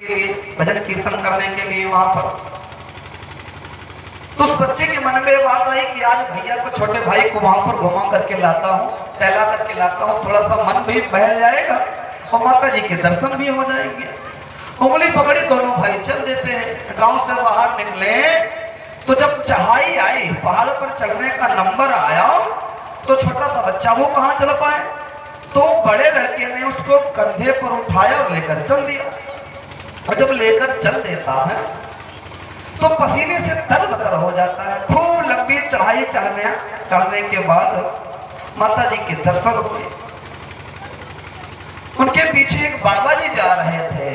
के लिए, भजन कीर्तन करने के लिए वहां पर। तो उस बच्चे के मन में बात आई कि आज भैया को, छोटे भाई को वहां पर घुमा करके लाता हूँ, टहला करके लाता हूँ, थोड़ा सा मन भी बहल जाएगा और माता जी के दर्शन भी हो जाएंगे। उंगली पकड़ी, दोनों भाई चल देते हैं। गांव से बाहर निकले तो जब चढ़ाई आई, पहाड़ पर चढ़ने का नंबर आया, तो छोटा सा बच्चा वो कहां चढ़ पाए, तो बड़े लड़के ने उसको कंधे पर उठाया और लेकर चल दिया। और जब लेकर चल देता है तो पसीने से तरबतर हो जाता है। खूब लंबी चढ़ाई चढ़ने के बाद माता जी के दर्शन हुए। उनके पीछे एक बाबा जी जा रहे थे,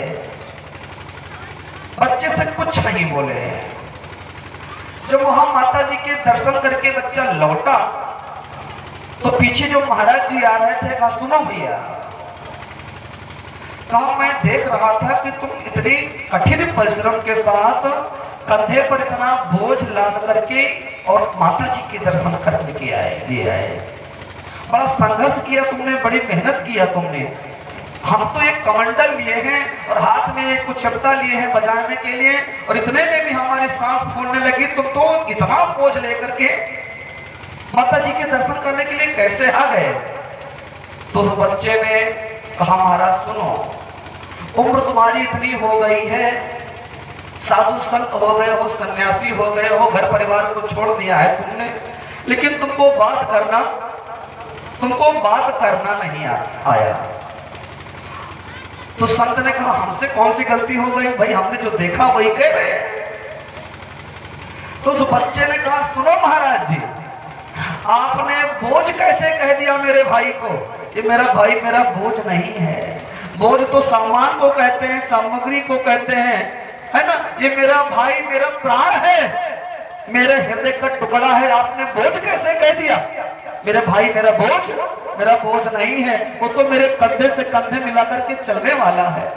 बच्चे से कुछ नहीं बोले। जब वहां माता जी के दर्शन करके बच्चा लौटा तो पीछे जो महाराज जी आ रहे थे, कहा सुनो भैया, कहा मैं देख रहा था कि तुम इतनी कठिन परिश्रम के साथ कंधे पर इतना बोझ लाद करके और माता जी के दर्शन करने के लिए आए। बड़ा संघर्ष किया तुमने, बड़ी मेहनत किया तुमने। हम तो एक कमंडल लिए हैं और हाथ में कुछ चपटा लिए हैं बजाने के लिए, और इतने में भी हमारी सांस फूलने लगी। तुम तो इतना बोझ लेकर के माता जी के दर्शन करने के लिए कैसे आ गए? तो उस बच्चे ने कहा, महाराज सुनो, उम्र तुम्हारी इतनी हो गई है, साधु संत हो गए हो, सन्यासी हो गए हो, घर परिवार को छोड़ दिया है तुमने, लेकिन तुमको बात करना नहीं आया। तो संत ने कहा, हमसे कौन सी गलती हो गई भाई, हमने जो देखा वही कह रहे हैं। तो उस बच्चे ने कहा, सुनो महाराज जी, आपने बोझ कैसे कह दिया मेरे भाई को? ये मेरा भाई मेरा बोझ नहीं है। बोझ तो सामान को कहते हैं, सामग्री को कहते हैं, है ना। ये मेरा भाई मेरा प्राण है, मेरे हृदय का टुकड़ा है। आपने बोझ कैसे कह दिया? मेरा भाई मेरा बोझ नहीं है, वो तो मेरे कंधे से कंधे मिलाकर के चलने वाला है।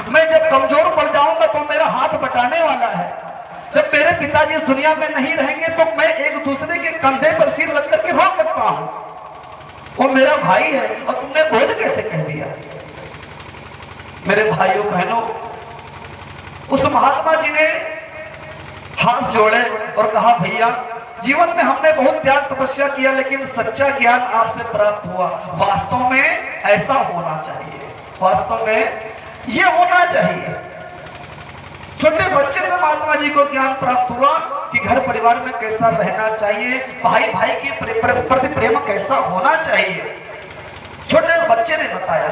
मैं जब कमजोर पड़ जाऊंगा तो मेरा हाथ बटाने वाला है। जब मेरे पिताजी इस दुनिया में नहीं रहेंगे तो मैं एक दूसरे के कंधे पर सिर रख करके रो सकता हूं। वो मेरा भाई है और तुमने बोझ कैसे कह दिया? मेरे भाइयों बहनों, उस महात्मा जी ने हाथ जोड़े और कहा, भैया जीवन में हमने बहुत त्याग तपस्या किया, लेकिन सच्चा ज्ञान आपसे प्राप्त हुआ। वास्तव में ऐसा होना चाहिए, वास्तव में ये होना चाहिए। छोटे बच्चे से महात्मा जी को ज्ञान प्राप्त हुआ कि घर परिवार में कैसा रहना चाहिए, भाई भाई के प्रति प्रेम कैसा होना चाहिए। छोटे बच्चे ने बताया।